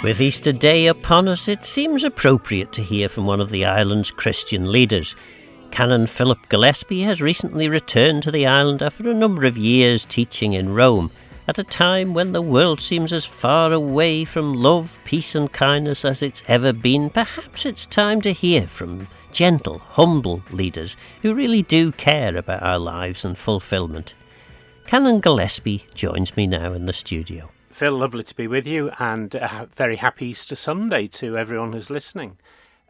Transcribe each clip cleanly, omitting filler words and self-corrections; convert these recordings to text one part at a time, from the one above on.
With Easter Day upon us, it seems appropriate to hear from one of the island's Christian leaders. Canon Philip Gillespie has recently returned to the island after a number of years teaching in Rome, at a time when the world seems as far away from love, peace and kindness as it's ever been. Perhaps it's time to hear from gentle, humble leaders who really do care about our lives and fulfilment. Canon Gillespie joins me now in the studio. Phil, lovely to be with you, and very happy Easter Sunday to everyone who's listening.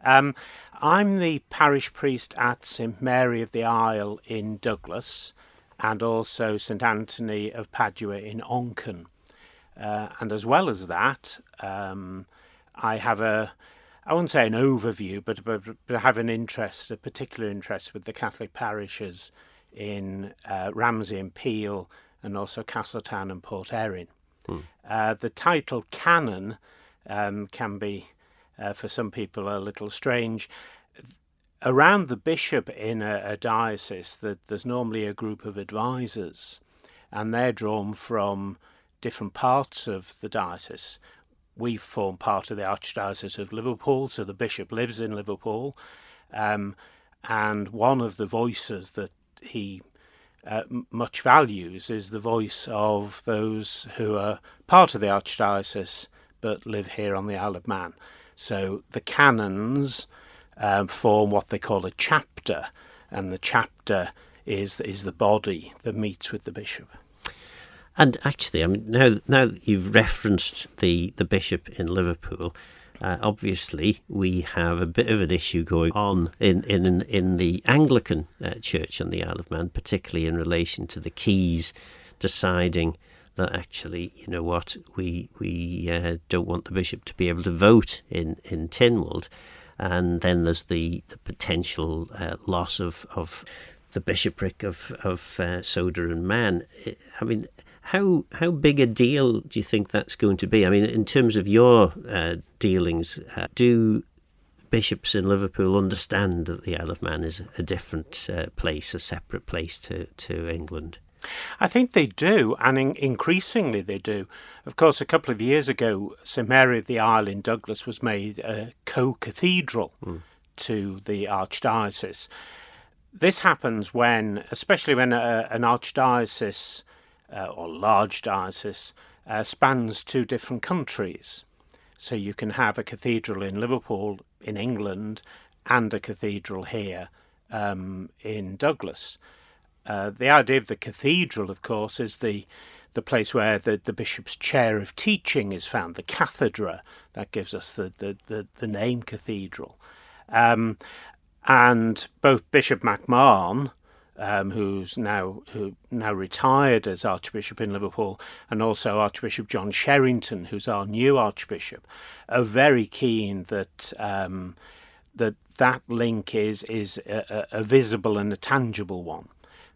I'm the parish priest at St Mary of the Isle in Douglas, and also St Anthony of Padua in Onchan. And as well as that, I have I won't say an overview, but I have a particular interest with the Catholic parishes in Ramsey and Peel, and also Castletown and Port Erin. The title canon can be, for some people, a little strange. Around the bishop in a diocese, there's normally a group of advisors, and they're drawn from different parts of the diocese. We form part of the Archdiocese of Liverpool, so the bishop lives in Liverpool, and one of the voices that he much values is the voice of those who are part of the Archdiocese but live here on the Isle of Man. So the canons form what they call a chapter, and the chapter is the body that meets with the bishop. And actually, I mean, now you've referenced the bishop in Liverpool. Obviously, we have a bit of an issue going on in the Anglican Church on the Isle of Man, particularly in relation to the Keys deciding that actually, you know what, we don't want the bishop to be able to vote in Tynwald, and then there's the potential loss of the bishopric of Soda and Man. I mean, How big a deal do you think that's going to be? I mean, in terms of your dealings, do bishops in Liverpool understand that the Isle of Man is a different place, a separate place to England? I think they do, and increasingly they do. Of course, a couple of years ago, St Mary of the Isle in Douglas was made a co-cathedral to the Archdiocese. This happens especially when an Archdiocese or large diocese spans two different countries. So you can have a cathedral in Liverpool in England and a cathedral here in Douglas. The idea of the cathedral, of course, is the place where the bishop's chair of teaching is found, the cathedra. That gives us the name cathedral. And both Bishop MacMahon, who now retired as Archbishop in Liverpool, and also Archbishop John Sherrington, who's our new Archbishop, are very keen that that link is a visible and a tangible one.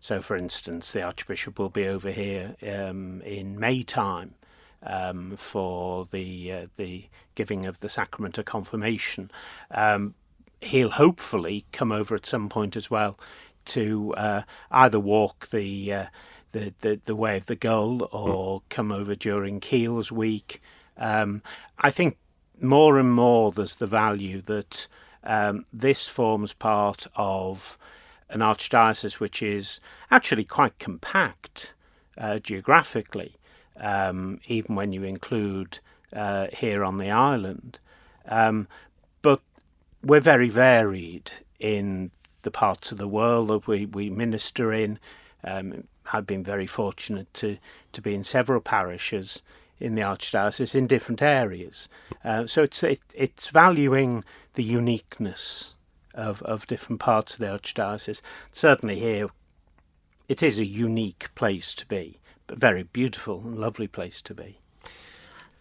So, for instance, the Archbishop will be over here in May time for the giving of the sacrament of confirmation. He'll hopefully come over at some point as well to either walk the way of the gull or come over during Keel's week. I think more and more there's the value that this forms part of an archdiocese which is actually quite compact geographically, even when you include here on the island. But we're very varied in the parts of the world that we minister in. I've been very fortunate to be in several parishes in the Archdiocese in different areas. So it's valuing the uniqueness of different parts of the Archdiocese. Certainly here, it is a unique place to be, but very beautiful and lovely place to be.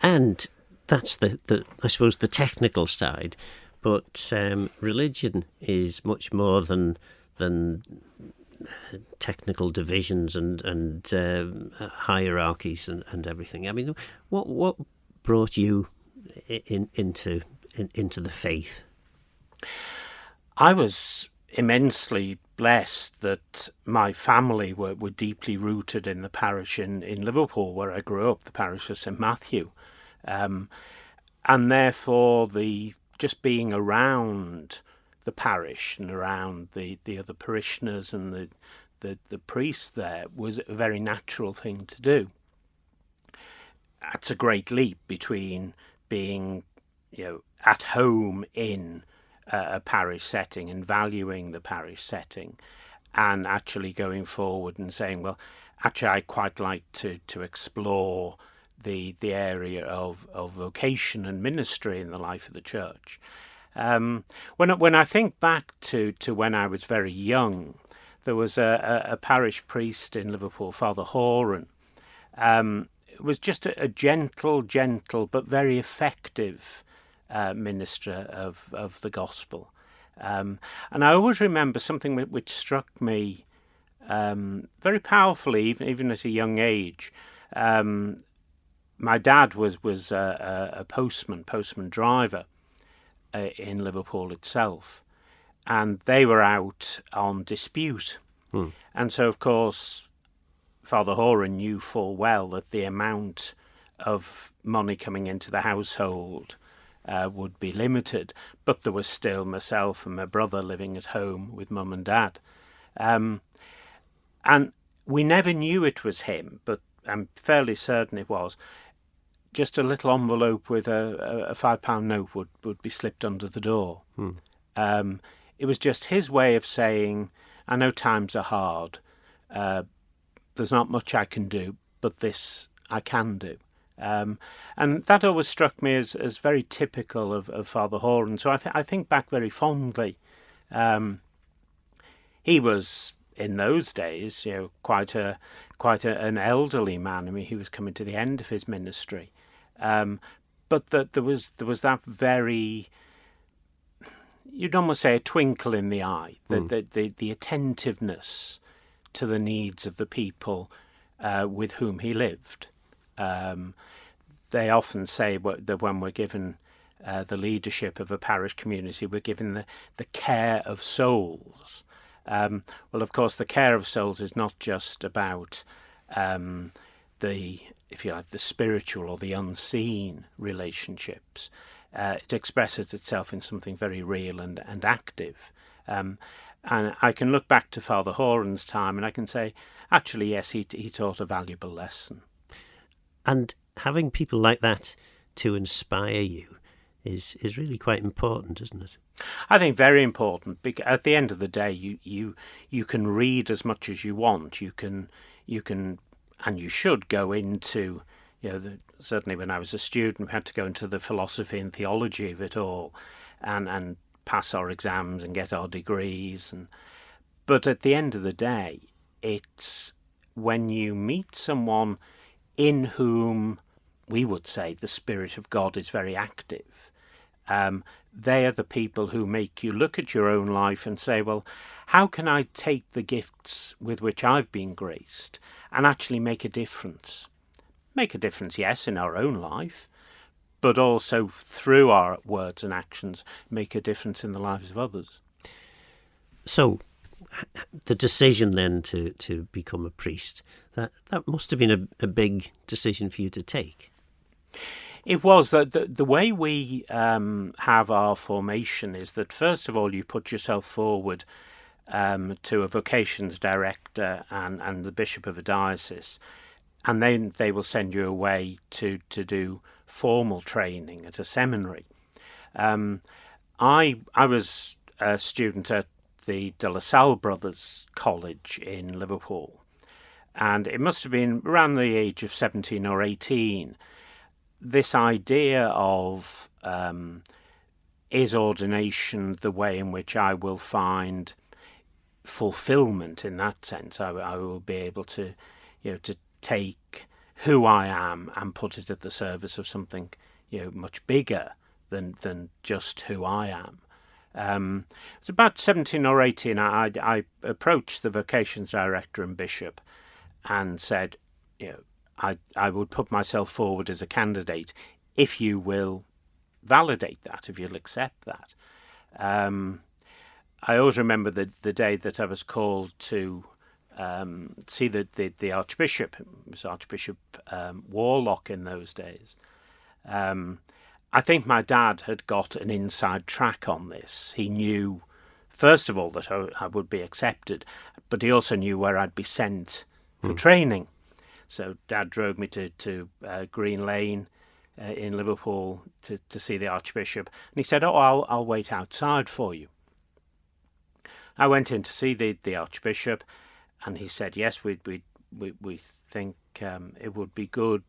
And that's the I suppose the technical side. But religion is much more than technical divisions and hierarchies and everything. I mean, what brought you into the faith? I was immensely blessed that my family were deeply rooted in the parish in Liverpool where I grew up, the parish of St Matthew. and therefore the just being around the parish and around the other parishioners and the priests there was a very natural thing to do. That's a great leap between being, at home in a parish setting and valuing the parish setting, and actually going forward and saying, well, actually, I quite like to explore the area of vocation and ministry in the life of the church. When I think back to when I was very young, there was a parish priest in Liverpool, Father Horan. It was just a gentle but very effective minister of the gospel. And I always remember something which struck me very powerfully, even at a young age. My dad was a postman driver in Liverpool itself, and they were out on dispute. And so, of course, Father Horan knew full well that the amount of money coming into the household would be limited, but there was still myself and my brother living at home with mum and dad. And we never knew it was him, but I'm fairly certain it was. Just a little envelope with a £5 note would be slipped under the door. It was just his way of saying, I know times are hard, there's not much I can do, but this I can do. And that always struck me as very typical of Father Horan. So I think back very fondly. He was, in those days, quite an elderly man. I mean, he was coming to the end of his ministry. But there was that very, you'd almost say, a twinkle in the eye, the attentiveness to the needs of the people with whom he lived. They often say that when we're given the leadership of a parish community, we're given the care of souls. Well, of course, the care of souls is not just about if you like, the spiritual or the unseen relationships. It expresses itself in something very real and active. And I can look back to Father Horan's time and I can say, actually, yes, he taught a valuable lesson. And having people like that to inspire you is really quite important, isn't it? I think very important, because at the end of the day, you can read as much as you want. You can and you should go into, certainly when I was a student, we had to go into the philosophy and theology of it all, and pass our exams and get our degrees. But at the end of the day, it's when you meet someone in whom we would say the Spirit of God is very active. They are the people who make you look at your own life and say, well, how can I take the gifts with which I've been graced and actually make a difference? Make a difference, yes, in our own life, but also through our words and actions, make a difference in the lives of others. So, the decision then to become a priest, that must have been a big decision for you to take. It was. The way we have our formation is that, first of all, you put yourself forward to a vocations director and the bishop of a diocese, and then they will send you away to do formal training at a seminary. I was a student at the De La Salle Brothers College in Liverpool, and it must have been around the age of 17 or 18. This idea of is ordination the way in which I will find fulfilment in that sense? I will be able to, to take who I am and put it at the service of something, much bigger than just who I am. It was about 17 or 18. I approached the vocations director and bishop and said, I would put myself forward as a candidate if you will validate that, if you'll accept that. I always remember the day that I was called to see the Archbishop. It was Archbishop Warlock in those days. I think my dad had got an inside track on this. He knew, first of all, that I would be accepted, but he also knew where I'd be sent for training. So Dad drove me to Green Lane in Liverpool to see the Archbishop, and he said, "Oh, I'll wait outside for you." I went in to see the Archbishop, and he said, "Yes, we think it would be good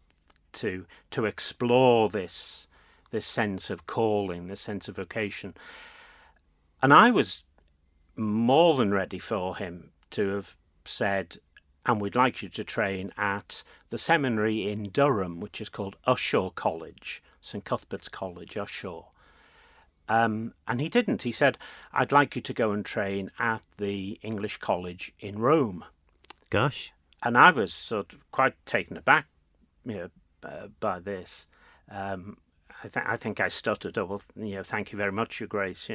to explore this sense of calling, this sense of vocation." And I was more than ready for him to have said, "And we'd like you to train at the seminary in Durham, which is called Ushaw College, St Cuthbert's College, Ushaw." And he didn't. He said, "I'd like you to go and train at the English College in Rome." Gosh. And I was sort of quite taken aback, by this. I think I stuttered, "Oh, well, thank you very much, Your Grace."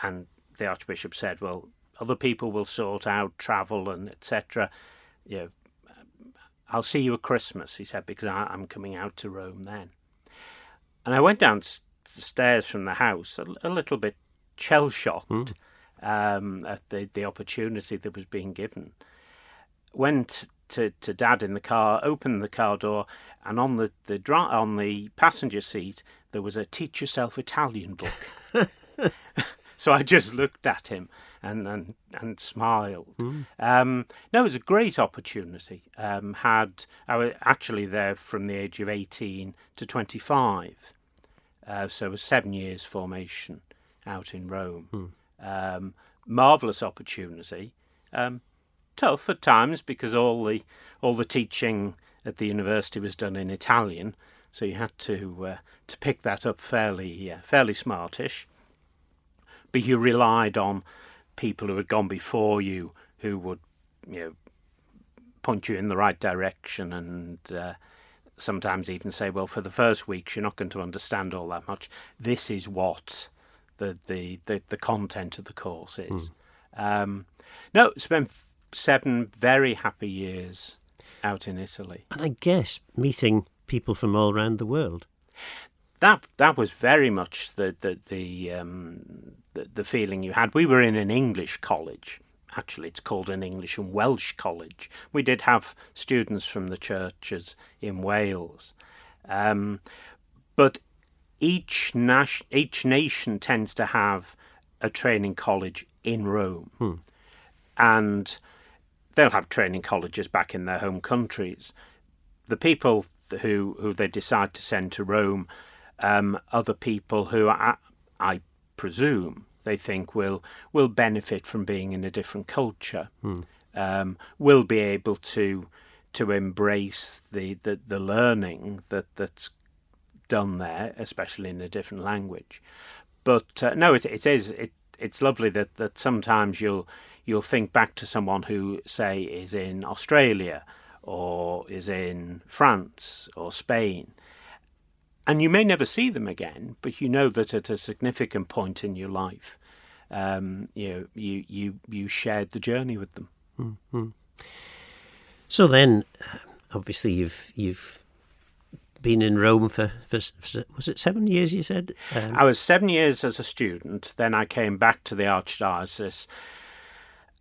And the Archbishop said, "Well, other people will sort out travel and etc. I'll see you at Christmas," he said, "because I'm coming out to Rome then." And I went downstairs from the house a little bit shell-shocked at the opportunity that was being given. Went to Dad in the car, opened the car door, and on the passenger seat there was a Teach Yourself Italian book. So I just looked at him and smiled. No, it was a great opportunity. I was actually there from the age of 18 to 25, so it was 7 years formation out in Rome. Marvellous opportunity. Tough at times because all the teaching at the university was done in Italian, so you had to pick that up fairly smartish. But you relied on people who had gone before you, who would point you in the right direction, and sometimes even say, "Well, for the first weeks you're not going to understand all that much. This is what the content of the course is." No, spent 7 very happy years out in Italy. And I guess meeting people from all around the world. That was very much the feeling you had. We were in an English college. Actually, it's called an English and Welsh college. We did have students from the churches in Wales, but each nation tends to have a training college in Rome, and they'll have training colleges back in their home countries. The people who they decide to send to Rome, other people who I presume they think will benefit from being in a different culture, will be able to embrace the learning that's done there, especially in a different language. But no, it's lovely that sometimes you'll think back to someone who, say, is in Australia or is in France or Spain, and you may never see them again, but you know that at a significant point in your life, you shared the journey with them. Mm-hmm. So then, obviously, you've been in Rome for was it 7 years? You said I was 7 years as a student. Then I came back to the Archdiocese.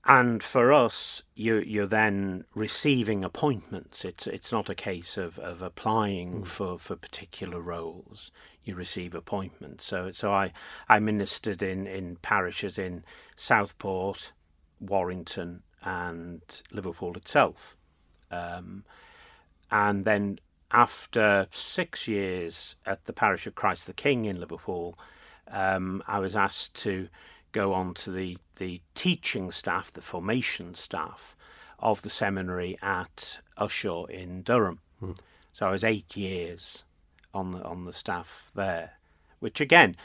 And for us, you're then receiving appointments. It's not a case of applying for particular roles. You receive appointments. So I ministered in parishes in Southport, Warrington, and Liverpool itself. And then after 6 years at the parish of Christ the King in Liverpool, I was asked to go on to the teaching staff, the formation staff of the seminary at Ushaw in Durham. So I was 8 years on the staff there, which again,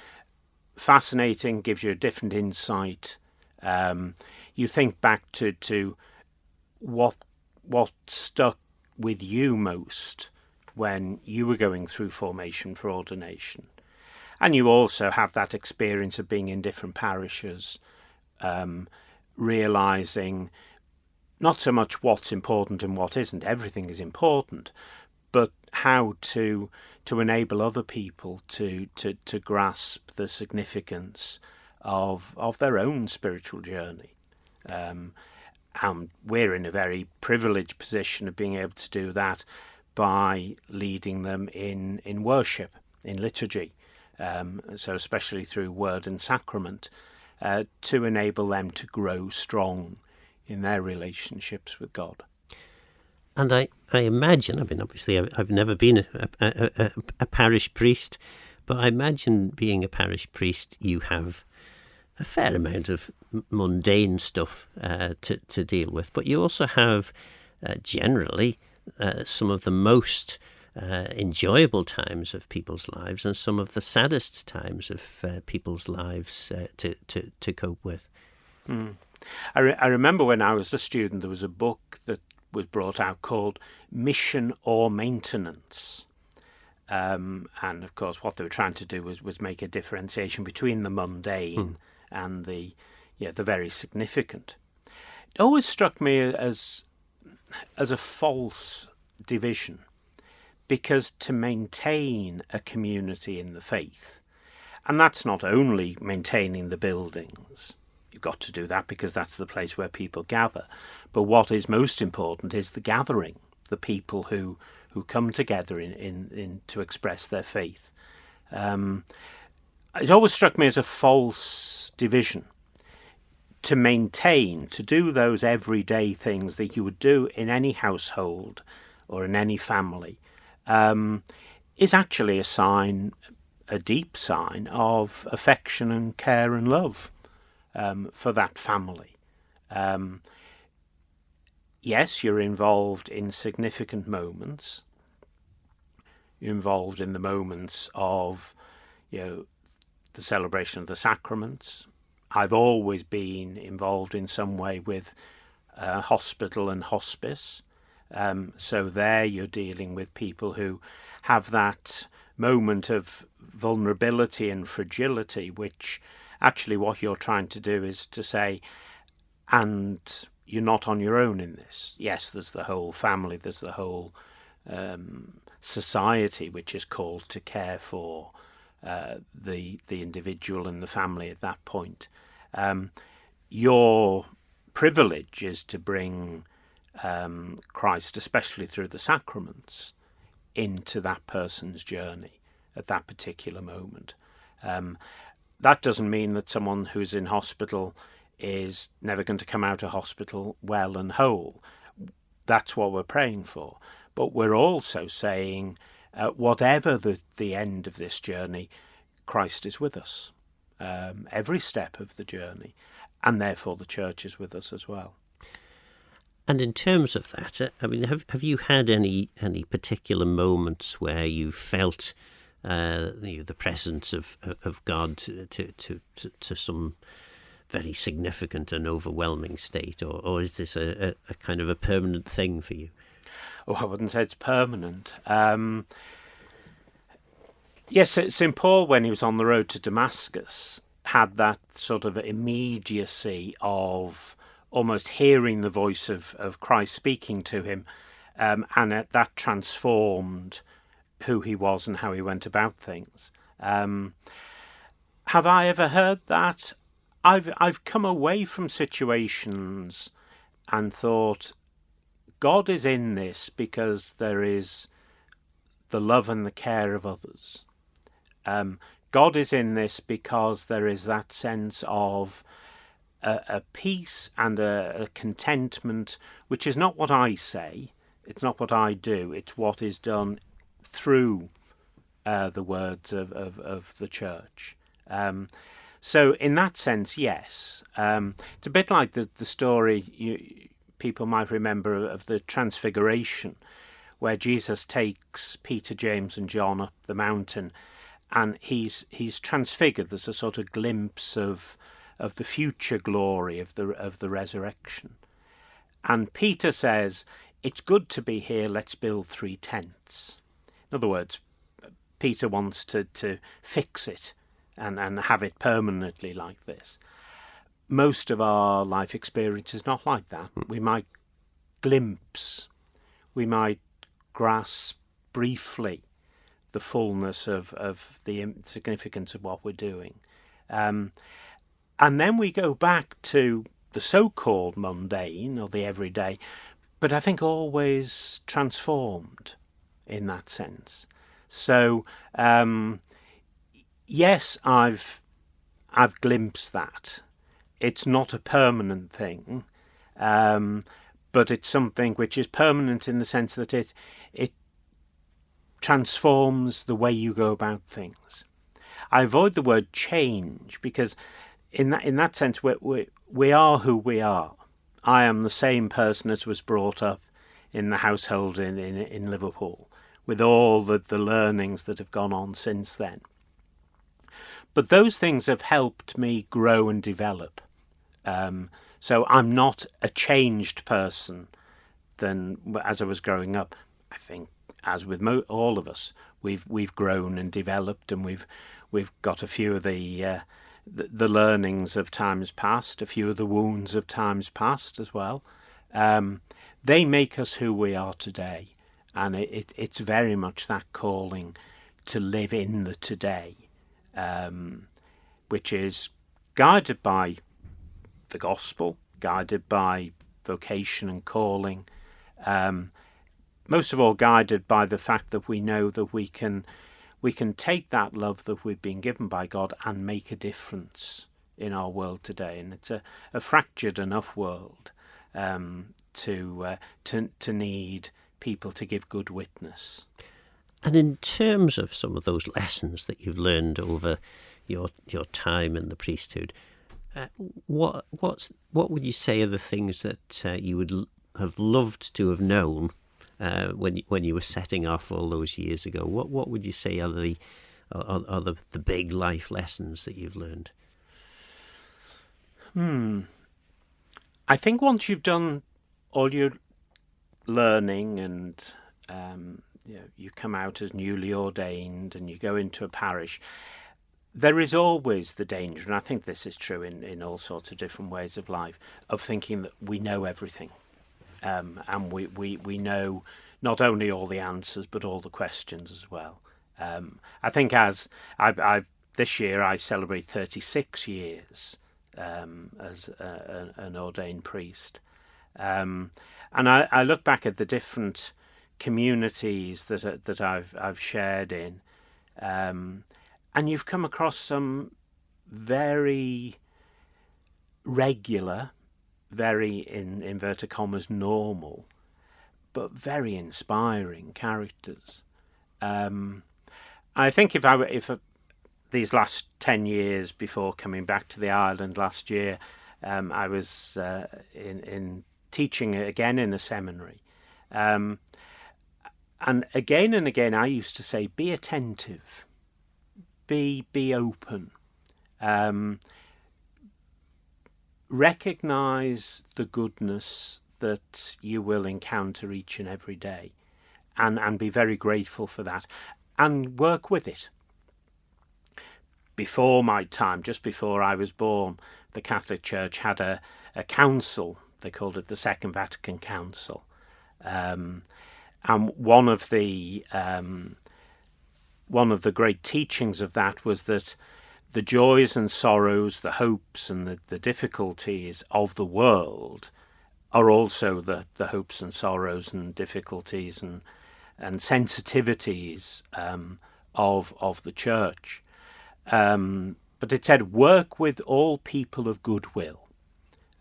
fascinating, gives you a different insight. You think back to what stuck with you most when you were going through formation for ordination. And you also have that experience of being in different parishes, realising not so much what's important and what isn't. Everything is important, but how to enable other people to grasp the significance of their own spiritual journey. And we're in a very privileged position of being able to do that by leading them in worship, in liturgy, so especially through word and sacrament, to enable them to grow strong in their relationships with God. And I imagine, I mean, obviously I've never been a parish priest, but I imagine being a parish priest, you have a fair amount of mundane stuff to deal with, but you also have generally some of the most enjoyable times of people's lives and some of the saddest times of people's lives to cope with. I remember when I was a student, there was a book that was brought out called Mission or Maintenance. And of course, what they were trying to do was make a differentiation between the mundane and the very significant. It always struck me as a false division, because to maintain a community in the faith, and that's not only maintaining the buildings, you've got to do that because that's the place where people gather, but what is most important is the gathering, the people who come together in to express their faith. It always struck me as a false division. To maintain, to do those everyday things that you would do in any household or in any family, is actually a deep sign of affection and care and love for that family. Yes, you're involved in significant moments. You're involved in the moments of, the celebration of the sacraments. I've always been involved in some way with hospital and hospice. So there you're dealing with people who have that moment of vulnerability and fragility, which actually what you're trying to do is to say, and you're not on your own in this. Yes, there's the whole family, there's the whole society which is called to care for the individual and the family at that point. Your privilege is to bring Christ, especially through the sacraments, into that person's journey at that particular moment. That doesn't mean that someone who's in hospital is never going to come out of hospital well and whole. That's what we're praying for. But we're also saying, whatever the end of this journey, Christ is with us every step of the journey, and therefore the Church is with us as well. And in terms of that, I mean, have you had any particular moments where you felt the presence of God to some very significant and overwhelming state, or is this a kind of a permanent thing for you? Oh, I wouldn't say it's permanent. Yes, St. Paul, when he was on the road to Damascus, had that sort of immediacy of almost hearing the voice of Christ speaking to him, and that transformed who he was and how he went about things. Have I ever heard that? I've come away from situations and thought, God is in this because there is the love and the care of others. God is in this because there is that sense of a peace and a contentment, which is not what I say, it's not what I do, it's what is done through the words of the Church. So in that sense, yes. It's a bit like the story people might remember of the Transfiguration, where Jesus takes Peter, James and John up the mountain, and he's transfigured. There's a sort of glimpse of the future glory of the resurrection. And Peter says, "It's good to be here, let's build 3 tents." In other words, Peter wants to fix it and have it permanently like this. Most of our life experience is not like that. We might glimpse, we might grasp briefly the fullness of the significance of what we're doing. And then we go back to the so-called mundane or the everyday, but I think always transformed in that sense. So yes, I've glimpsed that. It's not a permanent thing, but it's something which is permanent in the sense that it transforms the way you go about things. I avoid the word change because in that sense we are who we are. I am the same person as was brought up in the household in Liverpool, with all the learnings that have gone on since then. But those things have helped me grow and develop. So I'm not a changed person than as I was growing up. I think, as with all of us, we've grown and developed, and we've got a few of the learnings of times past, a few of the wounds of times past as well. They make us who we are today, and it's very much that calling to live in the today, which is guided by the gospel, guided by vocation and calling, most of all guided by the fact that we know that we can take that love that we've been given by God and make a difference in our world today. And it's a fractured enough world to need people to give good witness. And in terms of some of those lessons that you've learned over your time in the priesthood, what would you say are the things that you would have loved to have known when you were setting off all those years ago? What would you say are the big life lessons that you've learned? I think once you've done all your learning and you come out as newly ordained and you go into a parish, there is always the danger, and I think this is true in all sorts of different ways of life, of thinking that we know everything. And we know not only all the answers but all the questions as well. I think as this year I celebrate 36 years as an ordained priest, and I look back at the different communities that I've shared in, and you've come across some very regular, very, in inverted commas, normal, but very inspiring characters. I think if these last 10 years before coming back to the island last year, I was in teaching again in a seminary, and again and again I used to say, be attentive, be open. Recognise the goodness that you will encounter each and every day, and be very grateful for that, and work with it. Before my time, just before I was born, the Catholic Church had a council. They called it the Second Vatican Council, and one of the great teachings of that was that the joys and sorrows, the hopes and the difficulties of the world are also the hopes and sorrows and difficulties and sensitivities of the Church. But it said, work with all people of goodwill.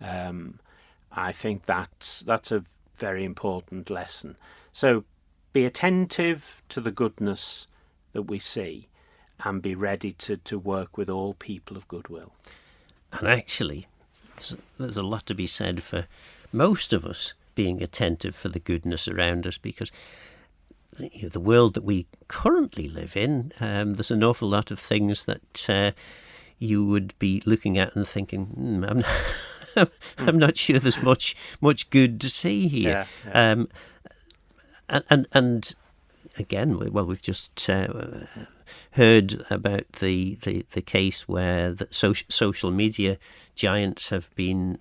I think that's a very important lesson. So be attentive to the goodness that we see, and be ready to work with all people of goodwill. And actually, there's a lot to be said for most of us being attentive for the goodness around us, because the world that we currently live in, there's an awful lot of things that you would be looking at and thinking, I'm not sure there's much good to see here. Yeah. And again, well, we've just heard about the case where the social media giants have been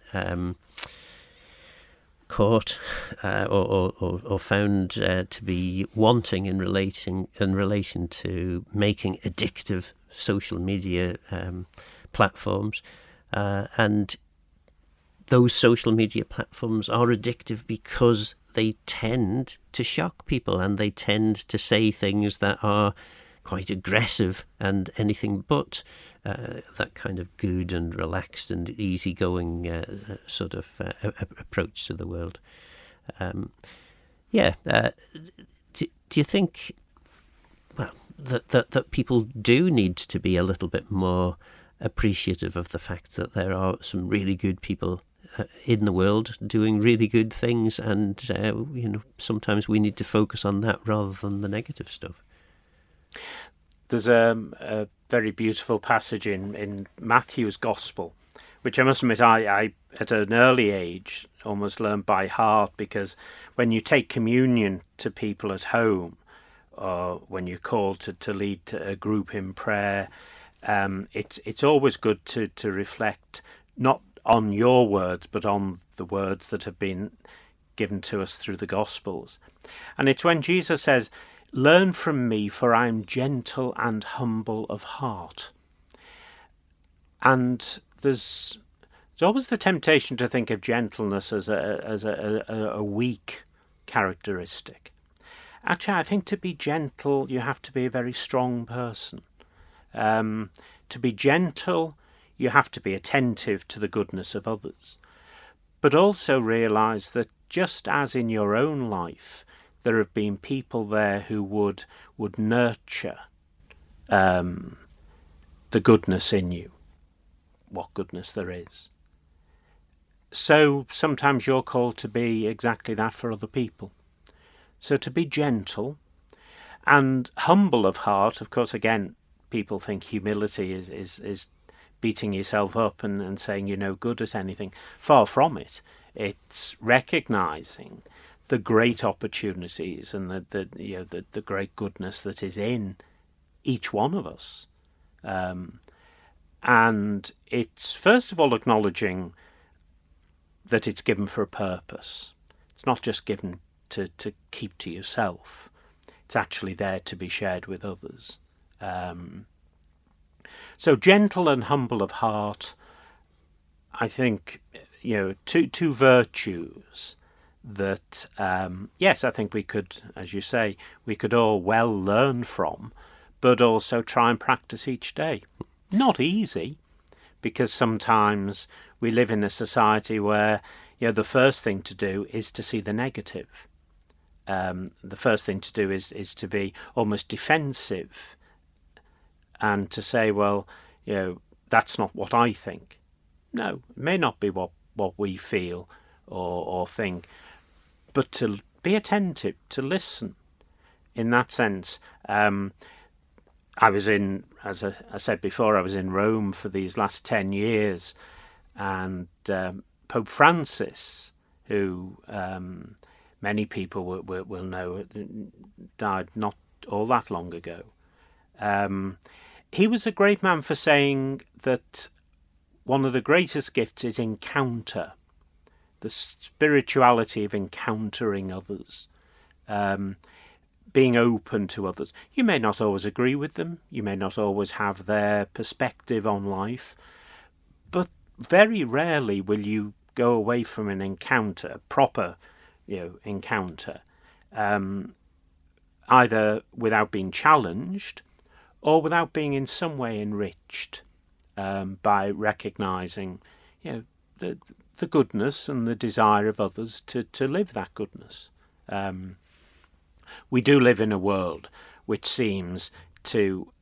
caught or found to be wanting in relation to making addictive social media platforms, and those social media platforms are addictive because they tend to shock people, and they tend to say things that are quite aggressive and anything but that kind of good and relaxed and easygoing sort of approach to the world. Do you think, well, that people do need to be a little bit more appreciative of the fact that there are some really good people in the world doing really good things, and sometimes we need to focus on that rather than the negative stuff? There's a very beautiful passage in Matthew's Gospel, which I must admit I at an early age almost learned by heart, because when you take communion to people at home, or when you're called to lead a group in prayer, it's always good to reflect not on your words but on the words that have been given to us through the Gospels. And it's when Jesus says, "Learn from me, for I am gentle and humble of heart." And there's always the temptation to think of gentleness as a weak characteristic. Actually, I think to be gentle, you have to be a very strong person. To be gentle, you have to be attentive to the goodness of others, but also realise that just as in your own life, there have been people there who would nurture the goodness in you, what goodness there is. So sometimes you're called to be exactly that for other people. So to be gentle and humble of heart. Of course, again, people think humility is beating yourself up and saying you're no good at anything. Far from it. It's recognising the great opportunities and the great goodness that is in each one of us. And it's first of all acknowledging that it's given for a purpose. It's not just given to keep to yourself. It's actually there to be shared with others. So gentle and humble of heart, I think, two virtues that, yes, I think we could, as you say, we could all well learn from, but also try and practice each day. Not easy, because sometimes we live in a society where, the first thing to do is to see the negative. The first thing to do is to be almost defensive and to say, well, that's not what I think. No, it may not be what we feel or think, but to be attentive, to listen. In that sense, I was in, as I said before, I was in Rome for these last 10 years, and Pope Francis, who many people will know, died not all that long ago. He was a great man for saying that one of the greatest gifts is encounter, the spirituality of encountering others, being open to others. You may not always agree with them, you may not always have their perspective on life, but very rarely will you go away from an encounter, a proper encounter, either without being challenged or without being in some way enriched by recognising the goodness and the desire of others to live that goodness. We do live in a world which seems to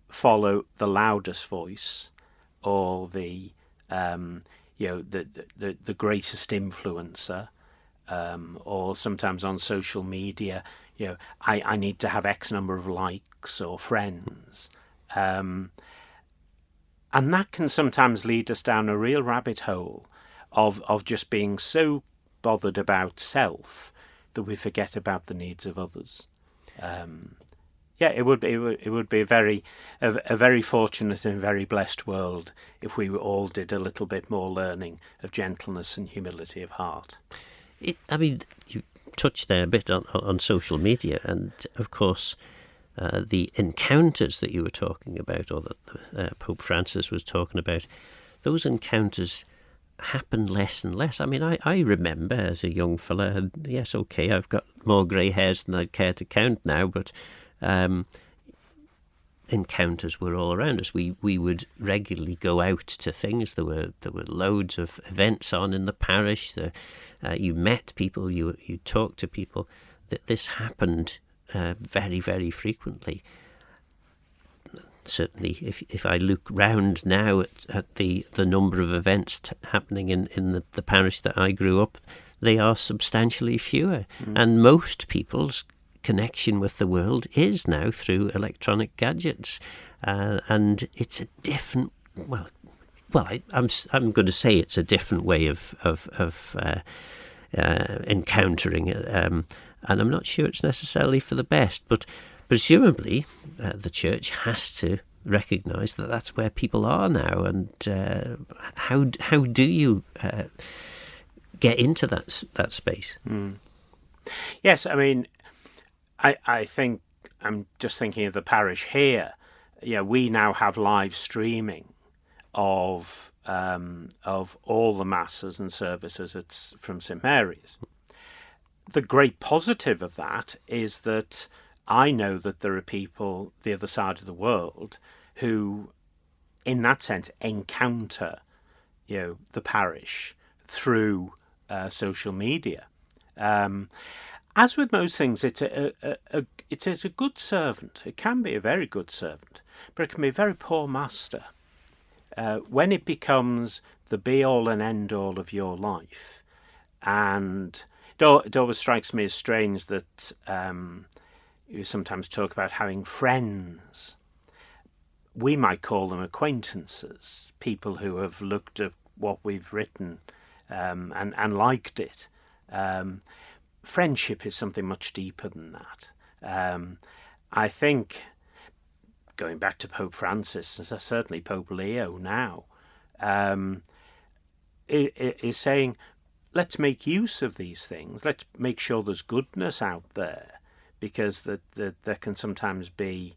follow the loudest voice or the greatest influencer, or sometimes on social media, I need to have X number of likes or friends. And that can sometimes lead us down a real rabbit hole of just being so bothered about self that we forget about the needs of others. It would be a very fortunate and very blessed world if we all did a little bit more learning of gentleness and humility of heart. I mean, you touched there a bit on social media, and of course, the encounters that you were talking about, or that Pope Francis was talking about, those encounters happen less and less. I mean, I remember as a young fella, and yes, okay, I've got more grey hairs than I'd care to count now, but encounters were all around us. We would regularly go out to things. There were loads of events on in the parish. You met people. You talked to people. That this happened very, very frequently. Certainly, if I look round now at the number of events happening in the parish that I grew up, they are substantially fewer, and most people's connection with the world is now through electronic gadgets, and it's a different. I'm going to say it's a different way of encountering it, and I'm not sure it's necessarily for the best, but presumably the church has to recognise that that's where people are now, and how do you get into that space? Yes, I mean, I think I'm just thinking of the parish here. Yeah, we now have live streaming of all the masses and services from St Mary's. The great positive of that is that I know that there are people the other side of the world who, in that sense, encounter, the parish through social media. As with most things, it is a good servant. It can be a very good servant, but it can be a very poor master. When it becomes the be-all and end-all of your life, and it always strikes me as strange that you sometimes talk about having friends. We might call them acquaintances, people who have looked at what we've written and liked it. Friendship is something much deeper than that. I think, going back to Pope Francis, certainly Pope Leo now, is saying, let's make use of these things. Let's make sure there's goodness out there, because there can sometimes be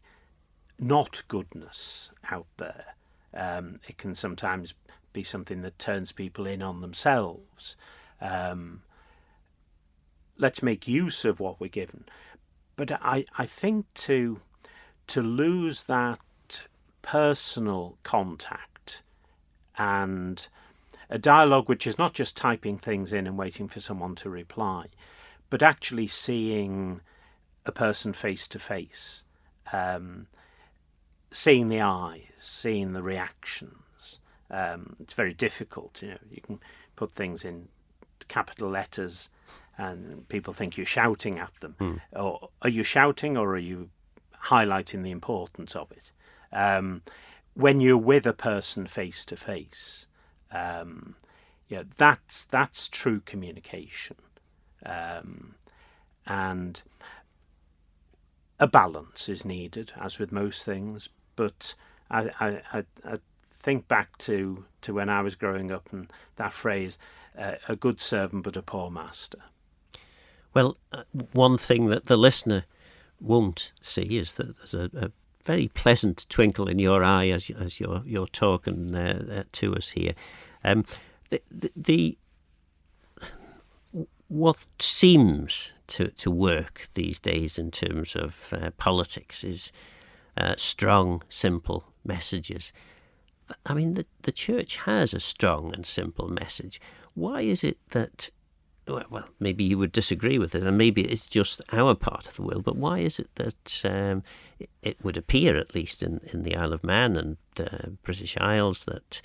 not goodness out there. It can sometimes be something that turns people in on themselves. Let's make use of what we're given. But I think to lose that personal contact and a dialogue which is not just typing things in and waiting for someone to reply, but actually seeing a person face to face, seeing the eyes, seeing the reactions. It's very difficult. You can put things in capital letters and people think you're shouting at them. Or are you shouting, or are you highlighting the importance of it? When you're with a person face to face, that's true communication, and a balance is needed, as with most things. But I think back to when I was growing up, and that phrase, a good servant but a poor master. Well, one thing that the listener won't see is that there's a very pleasant twinkle in your eye as you're talking to us here. What seems to work these days in terms of politics is strong, simple messages. I mean, the church has a strong and simple message. Why is it that, well, maybe you would disagree with it, and maybe it's just our part of the world, but why is it that it would appear, at least in the Isle of Man and British Isles, that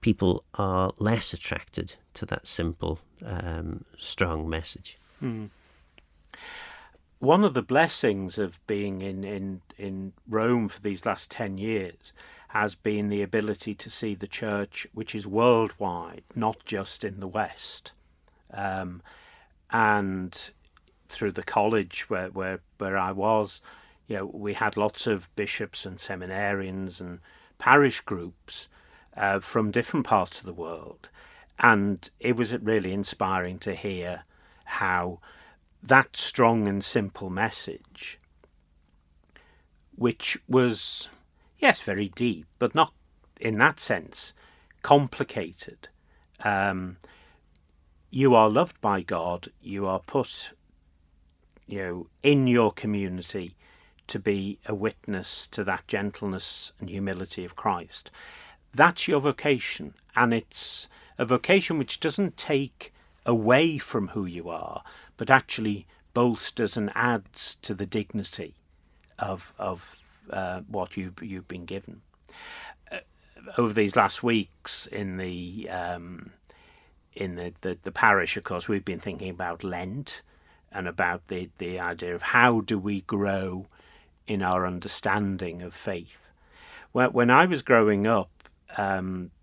people are less attracted to that simple, strong message? One of the blessings of being in Rome for these last 10 years has been the ability to see the church, which is worldwide, not just in the West. And through the college where I was, we had lots of bishops and seminarians and parish groups from different parts of the world. And it was really inspiring to hear how that strong and simple message, which was, yes, very deep, but not in that sense complicated. You are loved by God. You are put, in your community to be a witness to that gentleness and humility of Christ. That's your vocation, and it's a vocation which doesn't take away from who you are, but actually bolsters and adds to the dignity of what you've been given. Over these last weeks in the parish, of course, we've been thinking about Lent and about the idea of how do we grow in our understanding of faith. When I was growing up,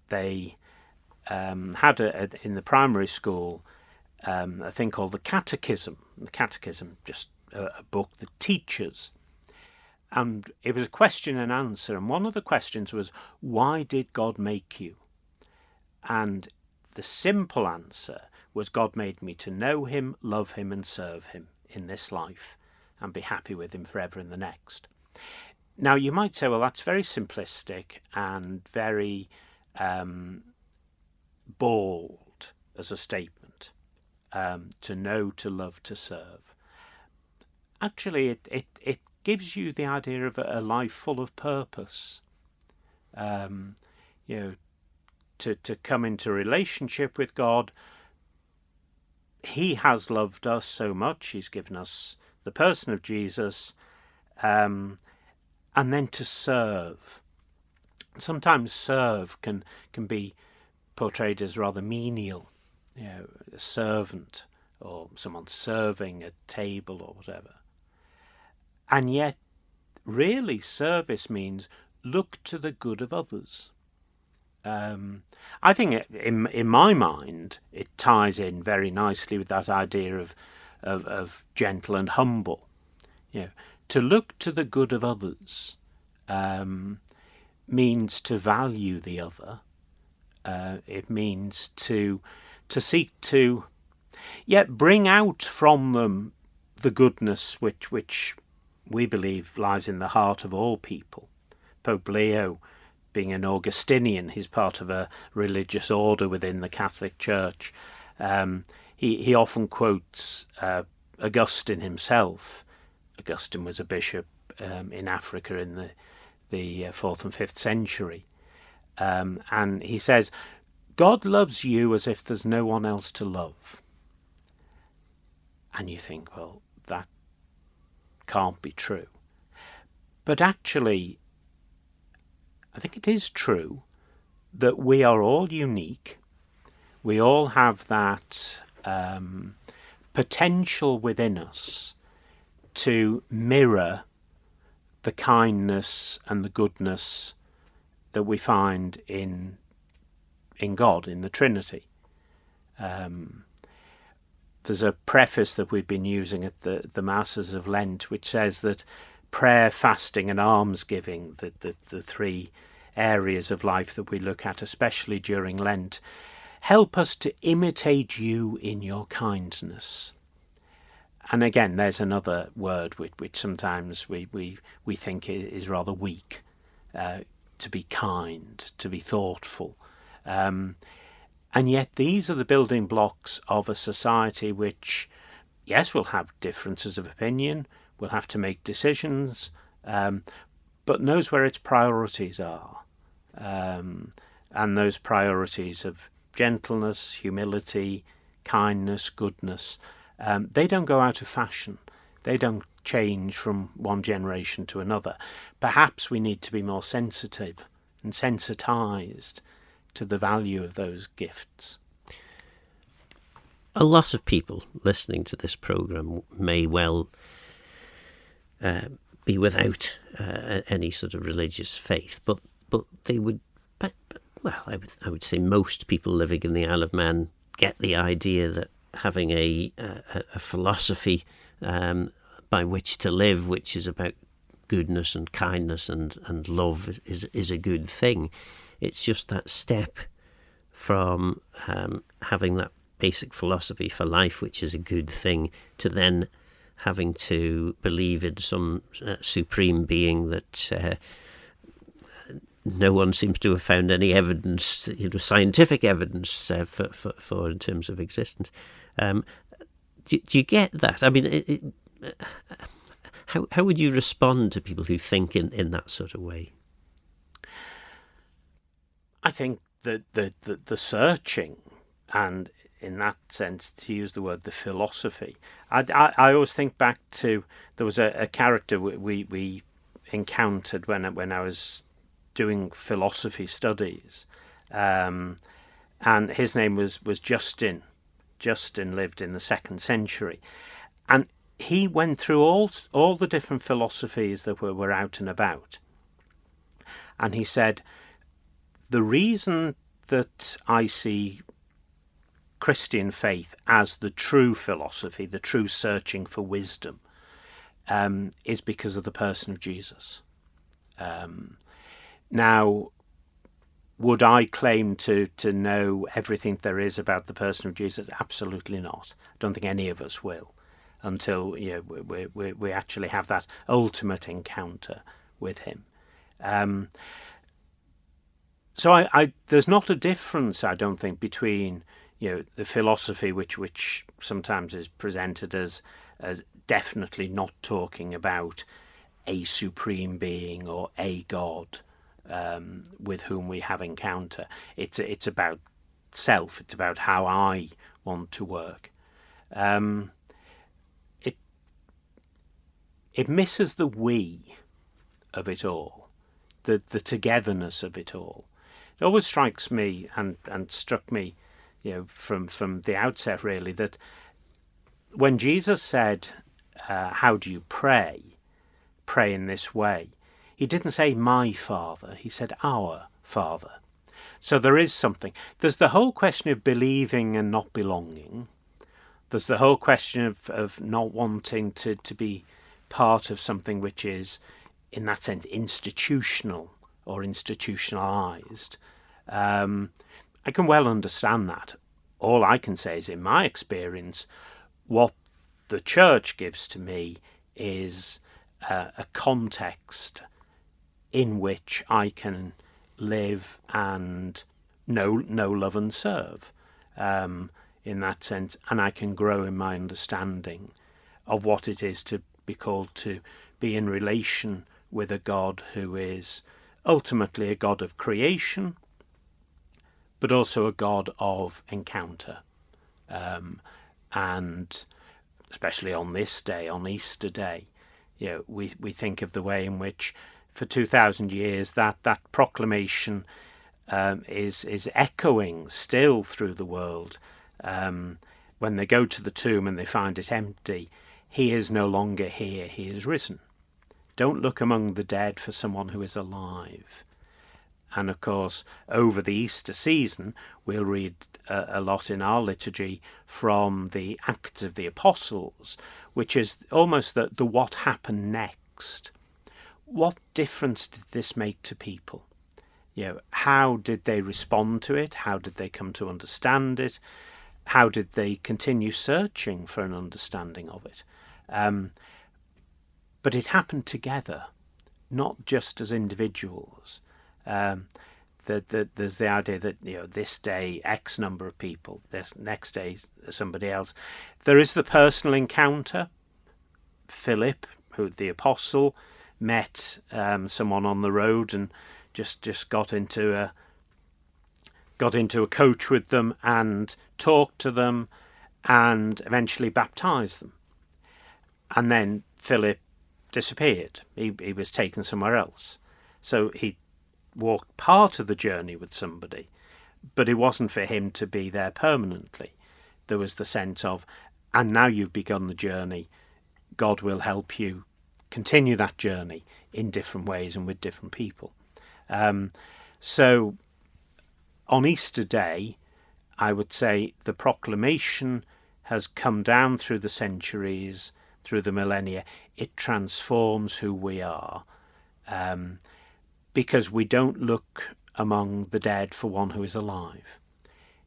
they had in the primary school a thing called the Catechism. The Catechism, just a book that teaches. And it was a question and answer. And one of the questions was, why did God make you? And the simple answer was, God made me to know him, love him, and serve him in this life, and be happy with him forever in the next. Now, you might say, well, that's very simplistic and very bald as a statement, to know, to love, to serve. Actually, it gives you the idea of a life full of purpose. To come into relationship with God. He has loved us so much. He's given us the person of Jesus, and then to serve. Sometimes serve can be portrayed as rather menial, a servant or someone serving a table or whatever. And yet, really, service means look to the good of others. I think in my mind it ties in very nicely with that idea of gentle and humble. To look to the good of others means to value the other. It means to seek to bring out from them the goodness which we believe lies in the heart of all people. Pope Leo, being an Augustinian, he's part of a religious order within the Catholic Church. He often quotes Augustine himself. Augustine was a bishop in Africa in the 4th and 5th century. And he says, God loves you as if there's no one else to love. And you think, well, that can't be true. But actually, I think it is true that we are all unique. We all have that potential within us to mirror the kindness and the goodness that we find in God, in the Trinity. There's a preface that we've been using at the Masses of Lent, which says that prayer, fasting, and almsgiving, the three areas of life that we look at, especially during Lent, help us to imitate you in your kindness. And again, there's another word which sometimes we think is rather weak, to be kind, to be thoughtful. And yet these are the building blocks of a society which, yes, will have differences of opinion, will have to make decisions, but knows where its priorities are. And those priorities of gentleness, humility, kindness, goodness, they don't go out of fashion. They don't change from one generation to another. Perhaps we need to be more sensitive and sensitized to the value of those gifts. A lot of people listening to this programme may well be without any sort of religious faith, but they would, I would say most people living in the Isle of Man get the idea that having a philosophy by which to live, which is about goodness and kindness and love, is a good thing. It's just that step from having that basic philosophy for life, which is a good thing, to then having to believe in some supreme being that no one seems to have found any evidence, scientific evidence for in terms of existence. Do you get that? I mean, how would you respond to people who think in that sort of way? I think that the searching, and in that sense, to use the word, the philosophy, I always think back to, there was a character we encountered when I was doing philosophy studies, and his name was Justin. Justin lived in the 2nd century, and he went through all the different philosophies that were out and about, and he said, the reason that I see Christian faith as the true philosophy, the true searching for wisdom, is because of the person of Jesus. Now, would I claim to know everything there is about the person of Jesus? Absolutely not. I don't think any of us will, until we actually have that ultimate encounter with him. So there's not a difference, I don't think, between the philosophy which sometimes is presented as definitely not talking about a supreme being or a God with whom we have encounter. It's about self. It's about how I want to work. It misses the we of it all, the togetherness of it all. It always strikes me and struck me, from the outset really, that when Jesus said, "How do you pray? Pray in this way," he didn't say "my Father," he said "our Father." So there is something. There's the whole question of believing and not belonging. There's the whole question of not wanting to be part of something which is, in that sense, institutional or institutionalized. I can well understand that. All I can say is, in my experience, what the church gives to me is a context in which I can live and know, love and serve, in that sense, and I can grow in my understanding of what it is to be called to be in relation with a God who is ultimately a God of creation, but also a God of encounter. And especially on this day, on Easter Day, we think of the way in which for 2,000 years that proclamation is echoing still through the world. When they go to the tomb and they find it empty, he is no longer here, he is risen. Don't look among the dead for someone who is alive. And of course, over the Easter season, we'll read a lot in our liturgy from the Acts of the Apostles, which is almost the what happened next. What difference did this make to people? How did they respond to it? How did they come to understand it? How did they continue searching for an understanding of it? But it happened together, not just as individuals. There's the idea that this day X number of people, this next day somebody else. There is the personal encounter. Philip, who the apostle, met someone on the road and just got into a coach with them and talked to them and eventually baptized them. And then Philip disappeared. He was taken somewhere else. So he walked part of the journey with somebody, but it wasn't for him to be there permanently. There was the sense of, and now you've begun the journey, God will help you continue that journey in different ways and with different people. So on Easter Day, I would say the proclamation has come down through the centuries, through the millennia. It transforms who we are, because we don't look among the dead for one who is alive.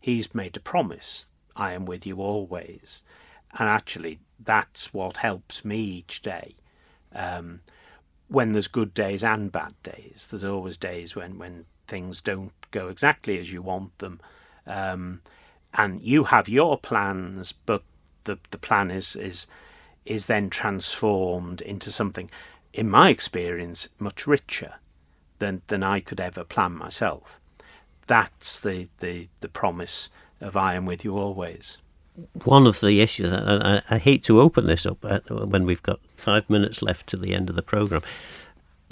he's made a promise, I am with you always. And actually, that's what helps me each day. When there's good days and bad days, there's always days when things don't go exactly as you want them. And you have your plans, but the plan is then transformed into something, in my experience, much richer than I could ever plan myself. That's the promise of I am with you always. One of the issues, and I hate to open this up when we've got 5 minutes left to the end of the programme,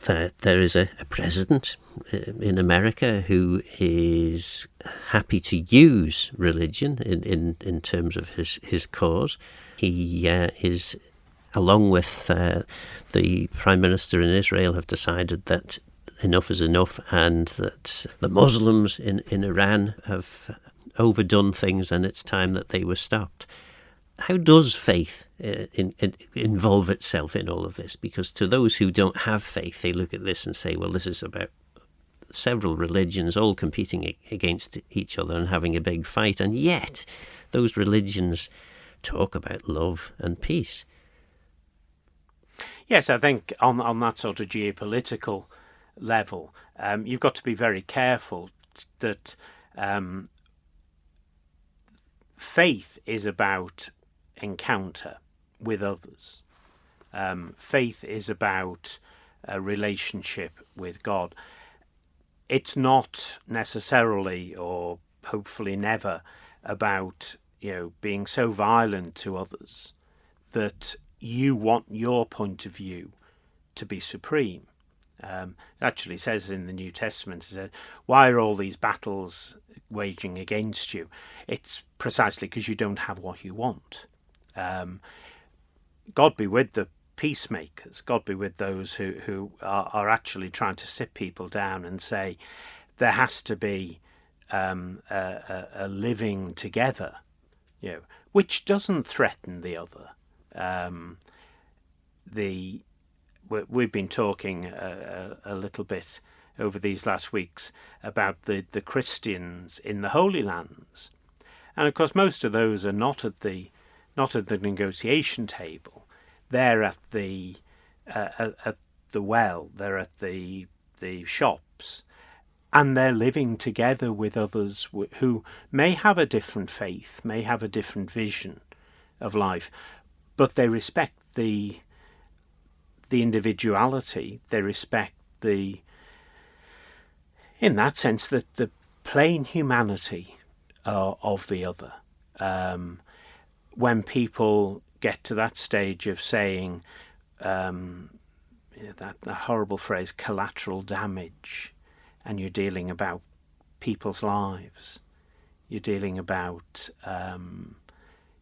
there is a president in America who is happy to use religion in terms of his cause. He is, along with the Prime Minister in Israel, have decided that enough is enough, and that the Muslims in Iran have overdone things and it's time that they were stopped. How does faith involve itself in all of this? Because to those who don't have faith, they look at this and say, well, this is about several religions all competing against each other and having a big fight. And yet those religions talk about love and peace. Yes, I think on that sort of geopolitical level, you've got to be very careful that faith is about encounter with others. Faith is about a relationship with God. It's not necessarily, or hopefully never, about being so violent to others that you want your point of view to be supreme. It actually says in the New Testament, it says, why are all these battles waging against you? It's precisely because you don't have what you want. God be with the peacemakers. God be with those who are actually trying to sit people down and say there has to be a living together, which doesn't threaten the other. We've been talking a little bit over these last weeks about the Christians in the Holy Lands, and of course most of those are not at the negotiation table. They're at the well. They're at the shops, and they're living together with others who may have a different faith, may have a different vision of life, but they respect the individuality. They respect in that sense, the plain humanity of the other. When people get to that stage of saying that horrible phrase, collateral damage, and you're dealing about people's lives, you're dealing about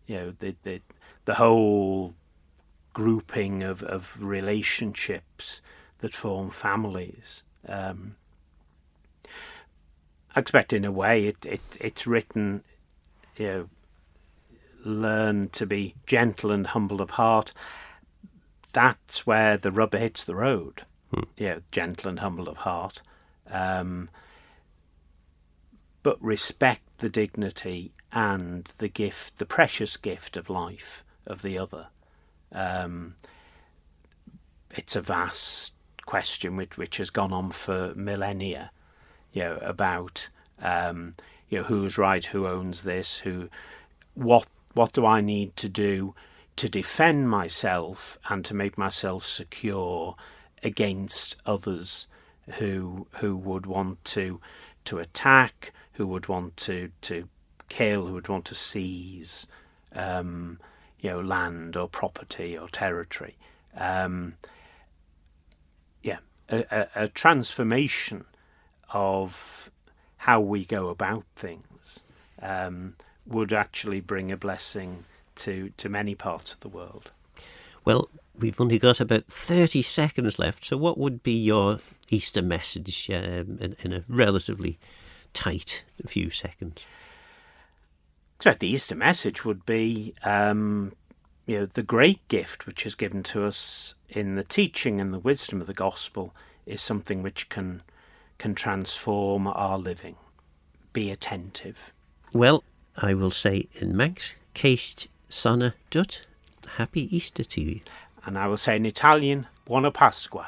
the whole grouping of relationships that form families. I expect in a way it's written, learn to be gentle and humble of heart. That's where the rubber hits the road. Gentle and humble of heart. But respect the dignity and the gift, the precious gift of life of the other. It's a vast question which has gone on for millennia, about who's right, who owns this, what do I need to do to defend myself and to make myself secure against others who would want to attack, who would want to kill, who would want to seize land or property or territory. A transformation of how we go about things would actually bring a blessing to many parts of the world. Well, we've only got about 30 seconds left, so what would be your Easter message in a relatively tight few seconds? So the Easter message would be the great gift which is given to us in the teaching and the wisdom of the gospel is something which can transform our living. Be attentive. Well, I will say in Manx, Ceist Sana Dut. Happy Easter to you. And I will say in Italian, Buona Pasqua.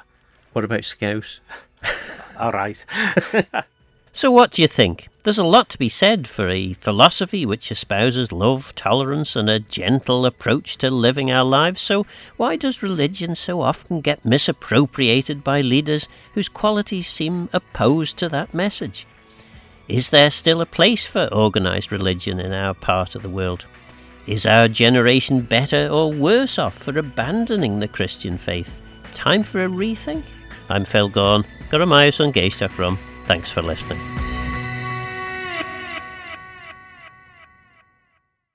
What about Scouse? All right. So what do you think? There's a lot to be said for a philosophy which espouses love, tolerance and a gentle approach to living our lives, so why does religion so often get misappropriated by leaders whose qualities seem opposed to that message? Is there still a place for organised religion in our part of the world? Is our generation better or worse off for abandoning the Christian faith? Time for a rethink? I'm Phil Gorn, Goramayo Sun Geistach from. Thanks for listening.